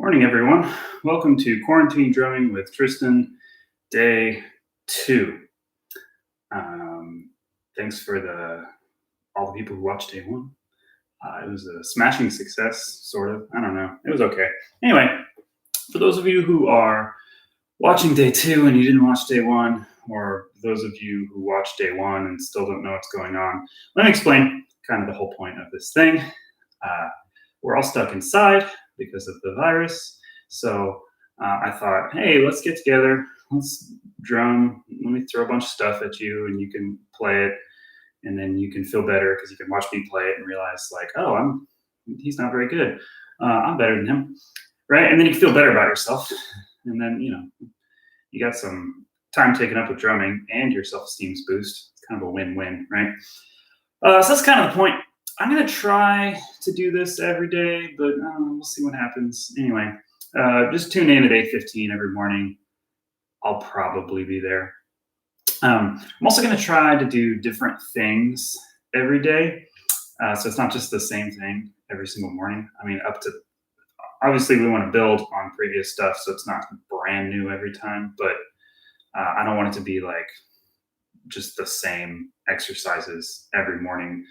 Morning, everyone. Welcome to Quarantine Drumming with Tristan, day 2. Thanks for all the people who watched day 1. It was a smashing success, sort of. I don't know. It was okay. Anyway, for those of you who are watching day 2 and you didn't watch day 1, or those of you who watched day 1 and still don't know what's going on, let me explain kind of the whole point of this thing. We're all stuck inside because of the virus. So I thought, hey, let's get together, let's drum, let me throw a bunch of stuff at you and you can play it, and then you can feel better because you can watch me play it and realize like, oh, he's not very good. I'm better than him, right? And then you feel better about yourself. And then, you got some time taken up with drumming and your self-esteem's boost. It's kind of a win-win, right? So that's kind of the point. I'm going to try to do this every day, but we'll see what happens. Anyway, just tune in at 8:15 every morning. I'll probably be there. I'm also going to try to do different things every day. So it's not just the same thing every single morning. I mean, obviously we want to build on previous stuff, so it's not brand new every time, but I don't want it to be like just the same exercises every morning.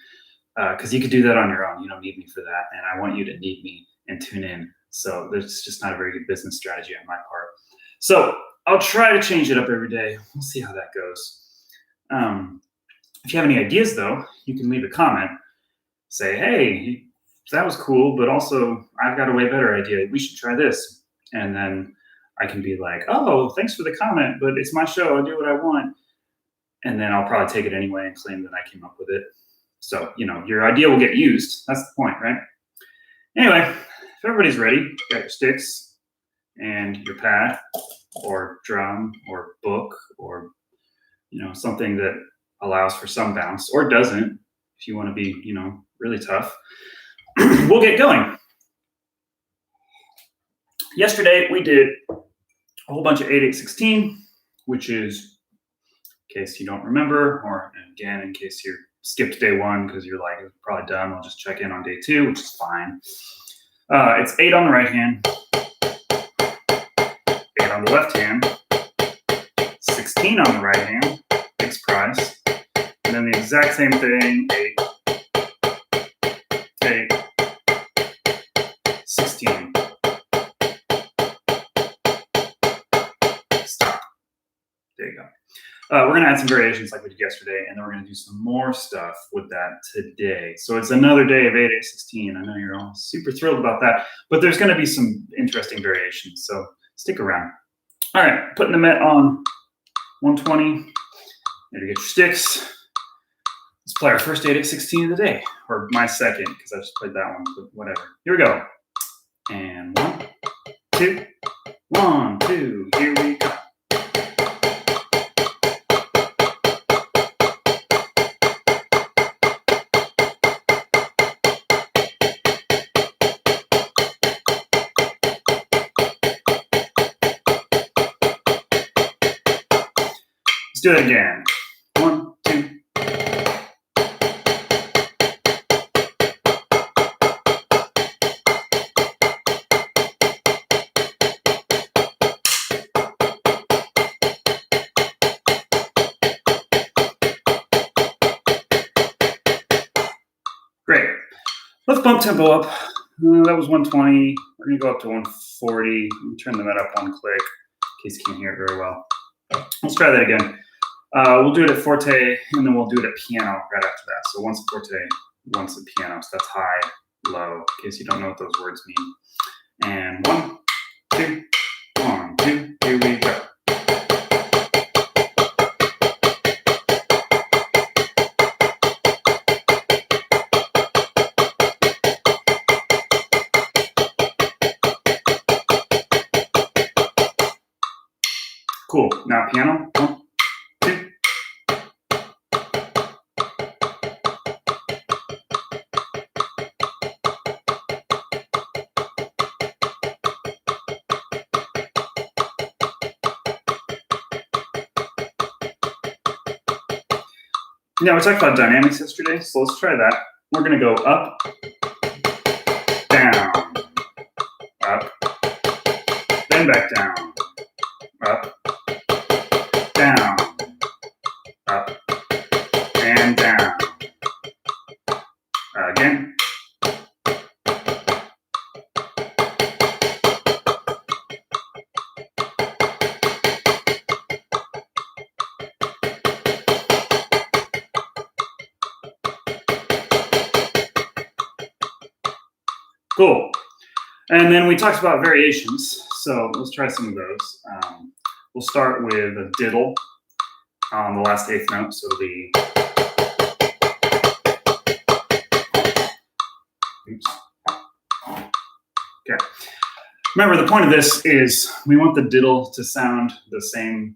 Because you could do that on your own. You don't need me for that. And I want you to need me and tune in. So there's just not a very good business strategy on my part. So I'll try to change it up every day. We'll see how that goes. If you have any ideas, though, you can leave a comment. Say, hey, that was cool, but also I've got a way better idea. We should try this. And then I can be like, oh, thanks for the comment, but it's my show. I'll do what I want. And then I'll probably take it anyway and claim that I came up with it. So, your idea will get used. That's the point, right? Anyway, if everybody's ready, you got your sticks and your pad or drum or book or, something that allows for some bounce or doesn't, if you want to be, really tough, we'll get going. Yesterday, we did a whole bunch of 8/8/16, which is, in case you don't remember, or again, in case you're skipped day 1 because you're like, it's probably done. I'll just check in on day 2, which is fine. It's 8 on the right hand, 8 on the left hand, 16 on the right hand, big surprise, and then the exact same thing, 8, 8, 16. Stop. There you go. We're going to add some variations like we did yesterday, and then we're going to do some more stuff with that today. So it's another day of 8/8/16. I know you're all super thrilled about that, but there's going to be some interesting variations, so stick around. All right, putting the Met on 120. There you get your sticks. Let's play our first 8/8/16 of the day, or my second, because I just played that one, but whatever. Here we go. And 1, 2, 1, 2, here we go. Let's do it again. 1, 2. Great. Let's bump tempo up. That was 120. We're going to go up to 140. Let me turn the Met up 1 click in case you can't hear it very well. Let's try that again. We'll do it at forte, and then we'll do it at piano right after that. So once a forte, once a piano. So that's high, low, in case you don't know what those words mean. And 1, 2, 1, 2, here we go. Cool. Now piano. 1, 2. Now, we talked about dynamics yesterday, so let's try that. We're going to go up, down, up, back down, up, down, up, and down. Again. Cool. And then we talked about variations, so let's try some of those. We'll start with a diddle on the last eighth note, so it'll be. Oops. Okay. Remember, the point of this is we want the diddle to sound the same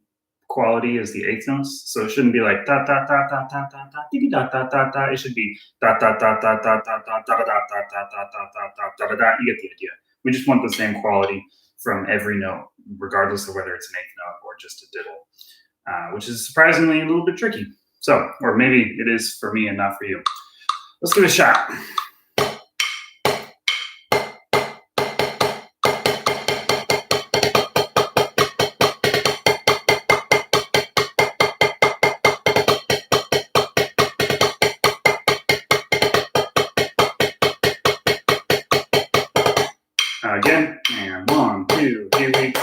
quality as the eighth notes, so it shouldn't be like da da da da da da da da da da da. It should be da da da da da da da da da da da da da da da. You get the idea. We just want the same quality from every note, regardless of whether it's an eighth note or just a diddle, which is surprisingly a little bit tricky. So, or maybe it is for me and not for you. Let's give it a shot. Again, and 1, 2, here we go.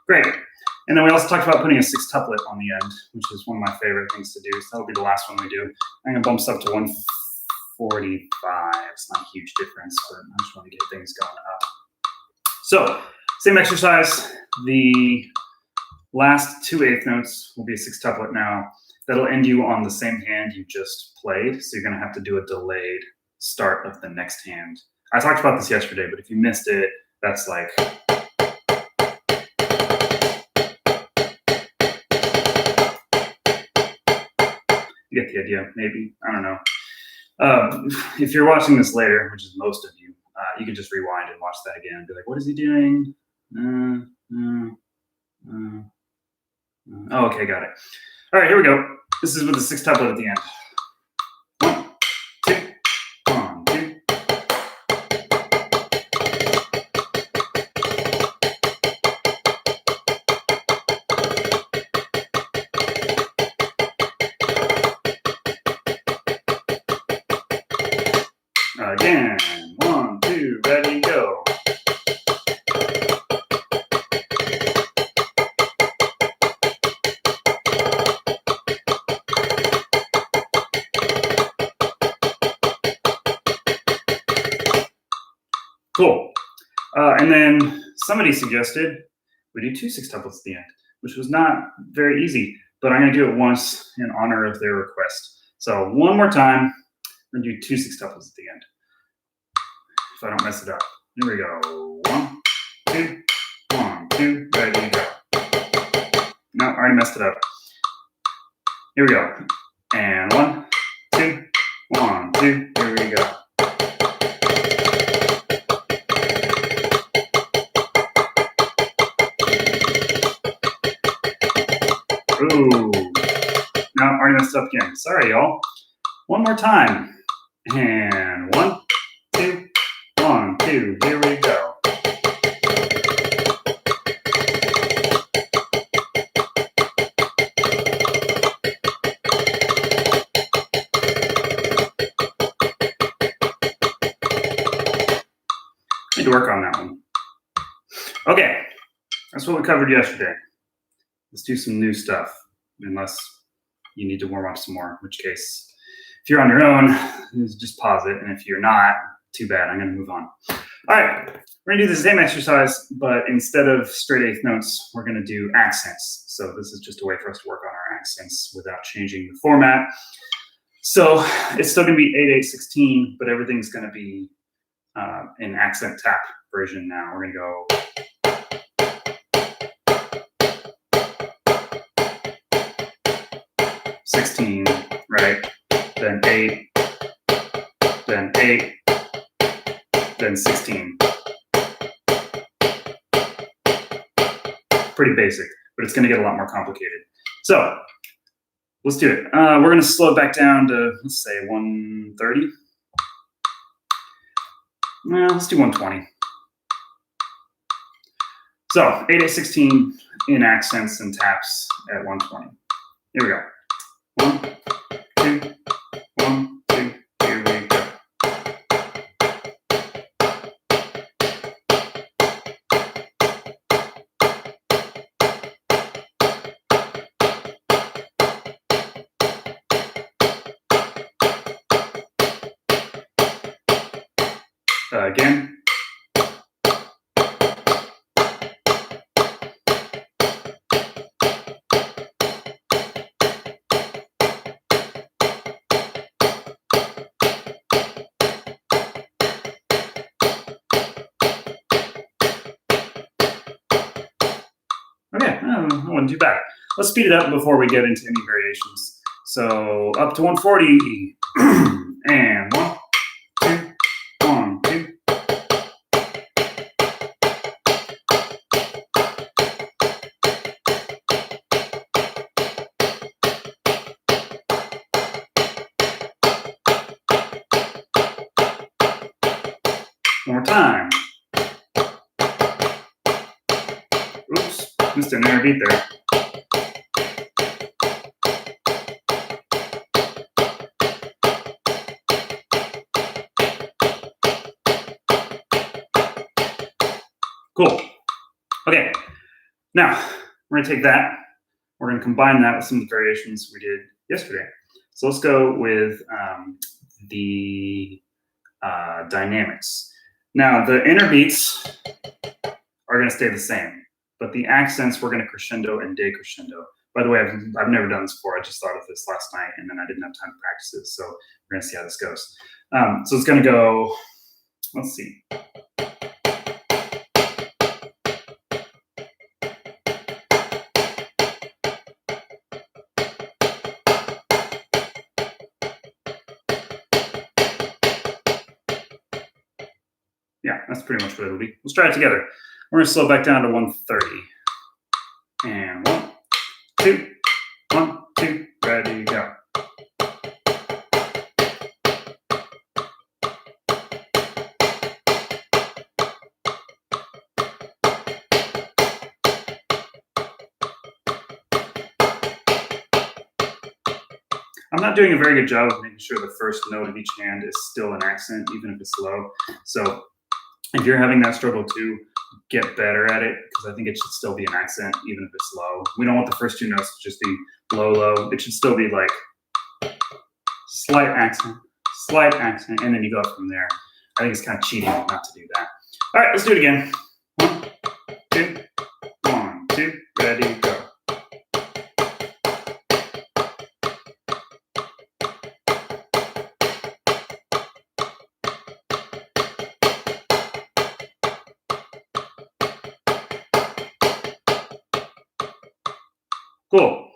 Great. And then we also talked about putting a sixtuplet on the end, which is one of my favorite things to do. So that'll be the last one we do. I'm going to bump this up to 145. It's not a huge difference, but I just want to get things going up. So, same exercise. The last 2 eighth notes will be a sixtuplet now. That'll end you on the same hand you just played. So you're going to have to do a delayed start of the next hand. I talked about this yesterday, but if you missed it, that's like. You get the idea, maybe. I don't know. If you're watching this later, which is most of you, you can just rewind and watch that again and be like, what is he doing? Oh, okay, got it. All right, here we go. This is with the sixtuplet at the end. 1, 2, 1, 2. Again, 1, 2, ready, go. Cool. And then somebody suggested we do 2 sixtuplets at the end, which was not very easy, but I'm going to do it once in honor of their request. So one more time, we're going to do 2 sixtuplets at the end. If I don't mess it up. Here we go. 1, 2, 1, 2, ready, go. No, I already messed it up. Here we go. And 1, 2, 1, 2, here we go. Ooh. No, I already messed up again. Sorry, y'all. One more time. And 1, 2, 1, 2, here we go. Need to work on that one. Okay, that's what we covered yesterday. Let's do some new stuff, unless you need to warm up some more, in which case, if you're on your own, just pause it. And if you're not, too bad, I'm going to move on. All right, we're going to do the same exercise, but instead of straight eighth notes, we're going to do accents. So this is just a way for us to work on our accents without changing the format. So it's still going to be 8/8/16, but everything's going to be an accent tap version now. We're going to go. 16, right? Then 8, then 8, then 16. pretty basic, but it's going to get a lot more complicated. So let's do it. We're going to slow it back down to, let's say, 130. Well, let's do 120. So 8, 8, 16 in accents and taps at 120. Here we go. 1, 2, 1, 2, here we go. Again. Okay, that wasn't too bad. Let's speed it up before we get into any variations. So up to 140, and 1, 2, 1, 2. One more time. Oops, missed an air beat there. Cool. Okay, now we're going to take that. We're going to combine that with some of the variations we did yesterday. So let's go with the dynamics. Now, the inner beats are going to stay the same, but the accents we're going to crescendo and decrescendo. By the way, I've never done this before. I just thought of this last night, and then I didn't have time to practice it. So we're going to see how this goes. So it's going to go, let's see. Yeah, that's pretty much what it'll be. Let's try it together. We're going to slow back down to 130. And 1, 2, 1, 2, ready, go. I'm not doing a very good job of making sure the first note of each hand is still an accent, even if it's low. So if you're having that struggle too, get better at it, because I think it should still be an accent, even if it's low. We don't want the first two notes to just be low, low. It should still be like slight accent, and then you go up from there. I think it's kind of cheating not to do that. All right, let's do it again. 1, 2, 1, 2, ready, go. Cool.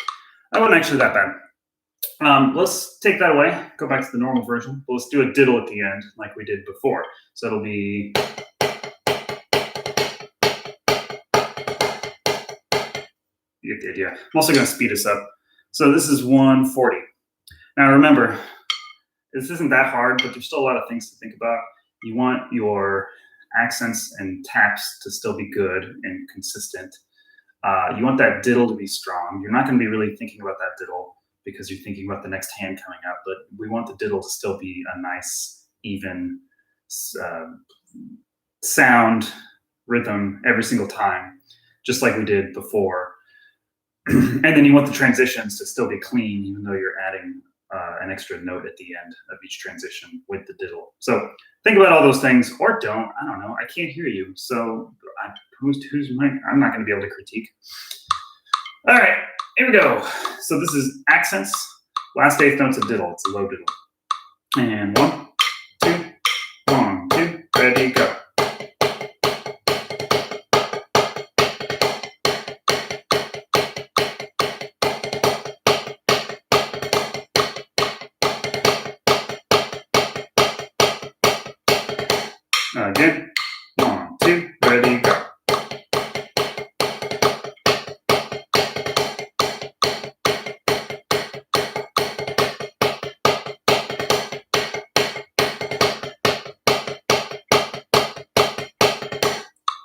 That wasn't actually that bad. Let's take that away, go back to the normal version. But let's do a diddle at the end like we did before. So it'll be... You get the idea. I'm also going to speed this up. So this is 140. Now remember, this isn't that hard, but there's still a lot of things to think about. You want your accents and taps to still be good and consistent. You want that diddle to be strong. You're not going to be really thinking about that diddle because you're thinking about the next hand coming up, but we want the diddle to still be a nice, even sound, rhythm every single time, just like we did before. And then you want the transitions to still be clean, even though you're adding an extra note at the end of each transition with the diddle. So think about all those things, or don't. I don't know. I can't hear you. So who's mic? I'm not going to be able to critique. All right, here we go. So this is accents. Last eighth note's a diddle. It's a low diddle. And 1, 2, 1, 2, ready, go. Again, 1, 2, ready, go.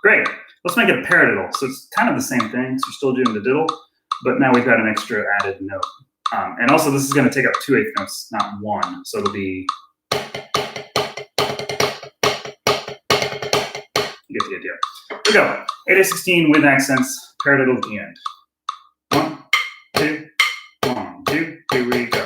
Great. Let's make it a paradiddle. So it's kind of the same thing. So you're still doing the diddle, but now we've got an extra added note. And also this is going to take up 2/8 notes, not one. So it'll be, you get the idea. Here we go. 8/16 with accents, paradiddle at the end. 1, 2, 1, 2, here we go.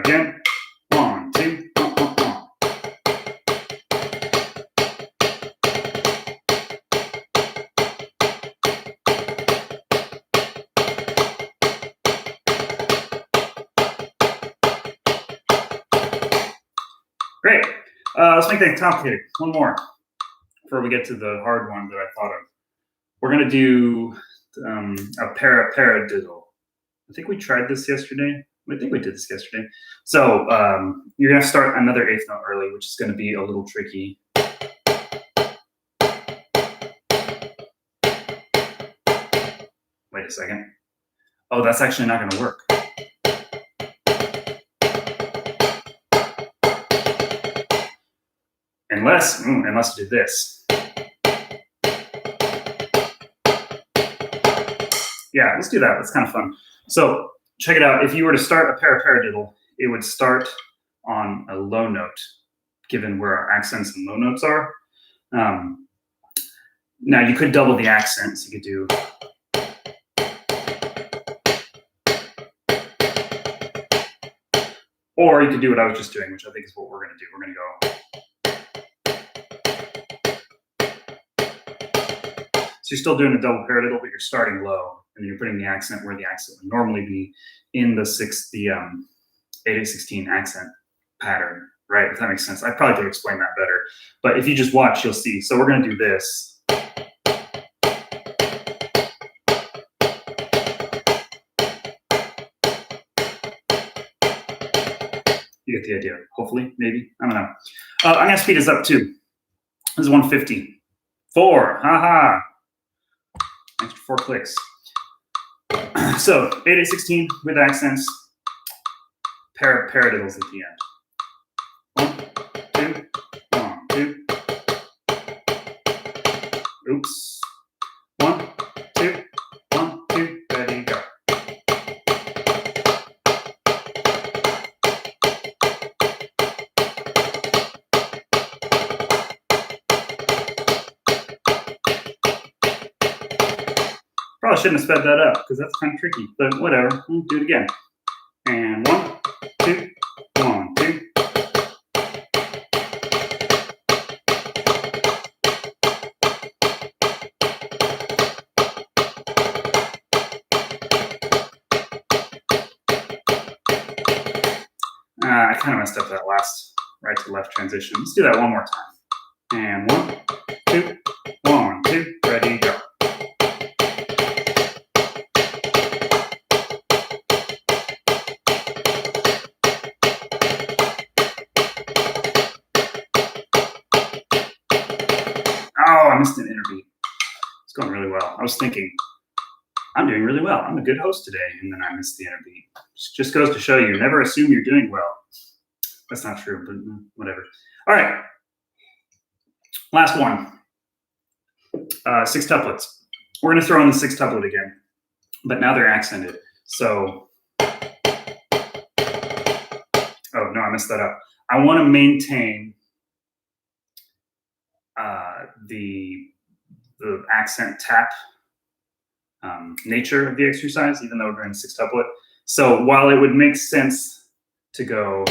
Again, 1, 2, 1, 1, 1. Great. Let's make that complicated. One more before we get to the hard one that I thought of. We're going to do a paradiddle. I think we tried this yesterday. I think we did this yesterday. So you're going to start another 8th note early, which is going to be a little tricky. Wait a second. Oh, that's actually not going to work. Unless you do this. Yeah, let's do that. That's kind of fun. So check it out. If you were to start a paradiddle, it would start on a low note, given where our accents and low notes are. Now you could double the accents. You could do. Or you could do what I was just doing, which I think is what we're going to do. We're going to go. So you're still doing a double paradiddle, but you're starting low, and you're putting the accent where the accent would normally be in the 8/16 accent pattern, right? If that makes sense. I probably could explain that better, but if you just watch, you'll see. So we're going to do this. You get the idea. Hopefully, maybe. I don't know. I'm going to speed this up too. This is 150. 4. Haha. Extra 4 clicks. So 8/16 with accents. Paradiddles at the end. 1, 2, 1, 2. Oops. 1, 2, 1, 2. Ready, go. Probably shouldn't have sped that up because that's kind of tricky, but whatever. We'll do it again. And 1, 2, 1, 2. I kind of messed up that last right to left transition. Let's do that one more time. And 1, 2, 1, 2. Ready, go. Oh, I missed an interbeat. It's going really well. I was thinking, I'm doing really well. I'm a good host today, and then I missed the interbeat. Just goes to show you, never assume you're doing well. That's not true, but whatever. All right. Last one. 6tuplets. We're going to throw in the 6tuplet again, but now they're accented. So, oh, no, I messed that up. I want to maintain the accent tap nature of the exercise, even though we're doing 6tuplet. So while it would make sense to go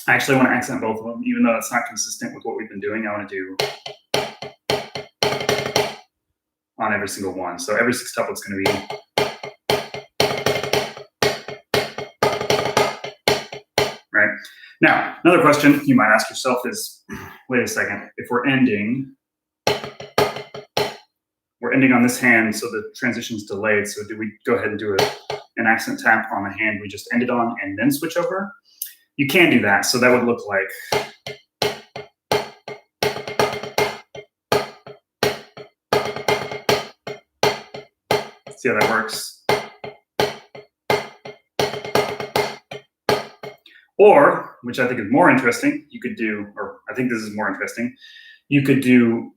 I actually want to accent both of them, even though that's not consistent with what we've been doing. I want to do on every single one. So every 6tuplet is going to be right. Now, another question you might ask yourself is, wait a second, if we're ending on this hand, so the transition's delayed. So do we go ahead and do an accent tap on the hand we just ended on and then switch over? You can do that. So that would look like See how that works? Or, which I think is more interesting, you could do, or I think this is more interesting, you could do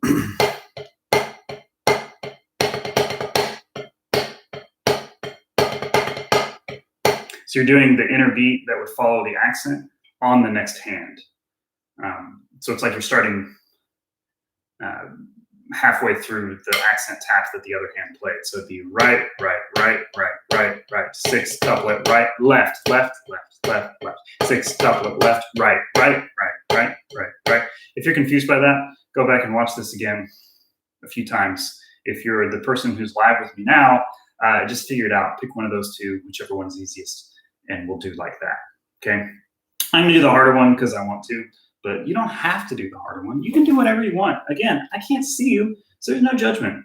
so you're doing the inner beat that would follow the accent on the next hand. So it's like you're starting halfway through the accent tap that the other hand played. So it'd be right, right, right, right, right, right, sixtuplet, right, left, left, left, left, left, sixtuplet, left, right, right, right, right, right, right. If you're confused by that, go back and watch this again a few times. If you're the person who's live with me now, just figure it out. Pick one of those two, whichever one's easiest, and we'll do like that. Okay. I'm gonna do the harder one because I want to, but you don't have to do the harder one. You can do whatever you want. Again, I can't see you, so there's no judgment.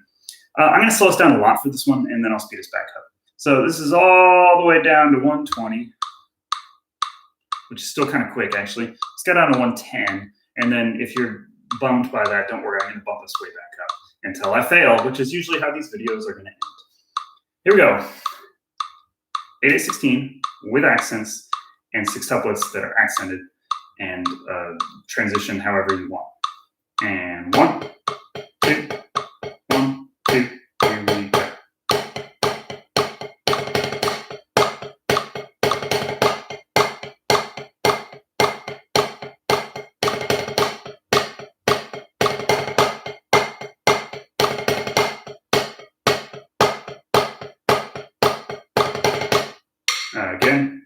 I'm gonna slow us down a lot for this one, and then I'll speed us back up. So this is all the way down to 120, which is still kind of quick, actually. Let's get down to 110, and then if you're bummed by that, don't worry, I'm gonna bump us way back up until I fail, which is usually how these videos are gonna end. Here we go. 8/8/16 with accents and sixtuplets that are accented and transition however you want. And 1, 2, 1, 2, here we go. Again.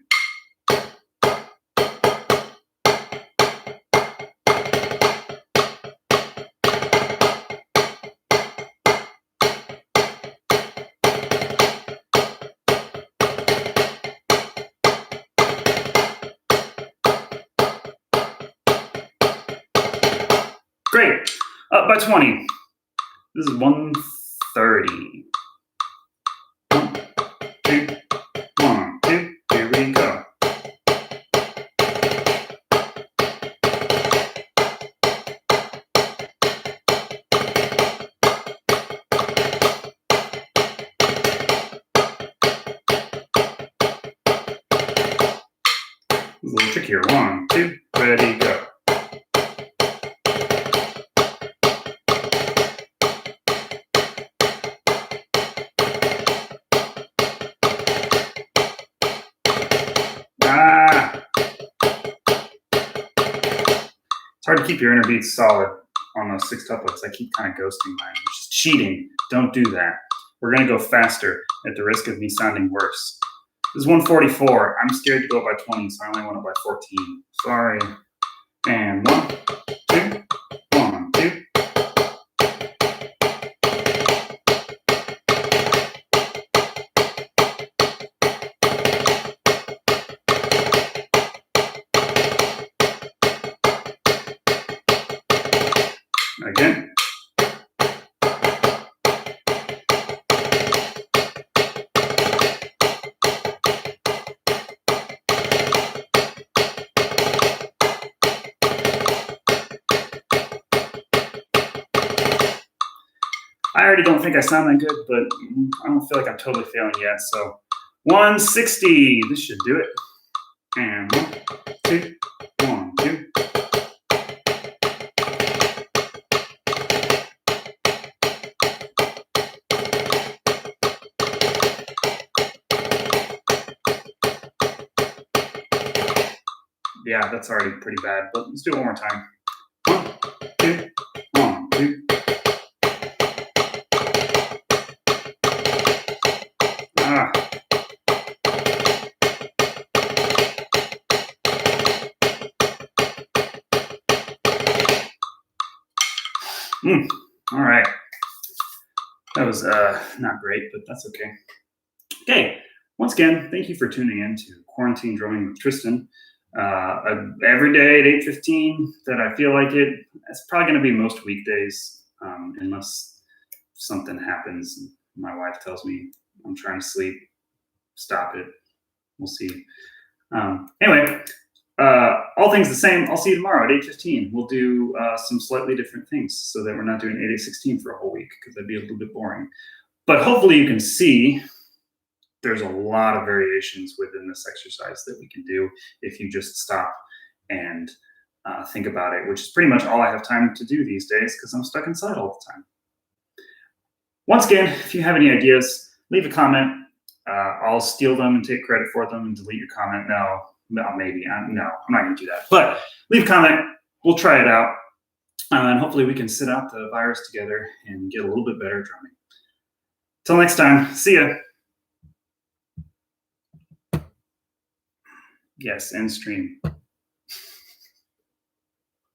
Great. Up by 20. This is 130. 1, 2, 1, 2. Here we go. This is a little trickier. 1, 2, ready, go. It's hard to keep your inner beats solid on those sixtuplets. I keep kind of ghosting mine, which is cheating. Don't do that. We're going to go faster at the risk of me sounding worse. This is 144. I'm scared to go by 20, so I only went up by 14. Sorry. And 1, 2, 1, 2. Again. I already don't think I sound that good, but I don't feel like I'm totally failing yet. So 160, this should do it. And 1, 2, 1, 2. Yeah, that's already pretty bad, but let's do it one more time. 1, 2, 1, 2. All right. That was not great, but that's okay. Okay. Once again, thank you for tuning in to Quarantine Drumming with Tristan. Every day at 8:15 that I feel like it. It's probably going to be most weekdays, unless something happens. My wife tells me I'm trying to sleep. Stop it. We'll see. Anyway, all things the same. I'll see you tomorrow at 8:15. We'll do some slightly different things so that we're not doing 8/8/16 for a whole week because that'd be a little bit boring. But hopefully you can see there's a lot of variations within this exercise that we can do if you just stop and think about it, which is pretty much all I have time to do these days because I'm stuck inside all the time. Once again, if you have any ideas, leave a comment. I'll steal them and take credit for them and delete your comment. No, maybe. No, I'm not going to do that. But leave a comment. We'll try it out. And hopefully we can sit out the virus together and get a little bit better at drumming. Till next time, see ya. Yes, end stream.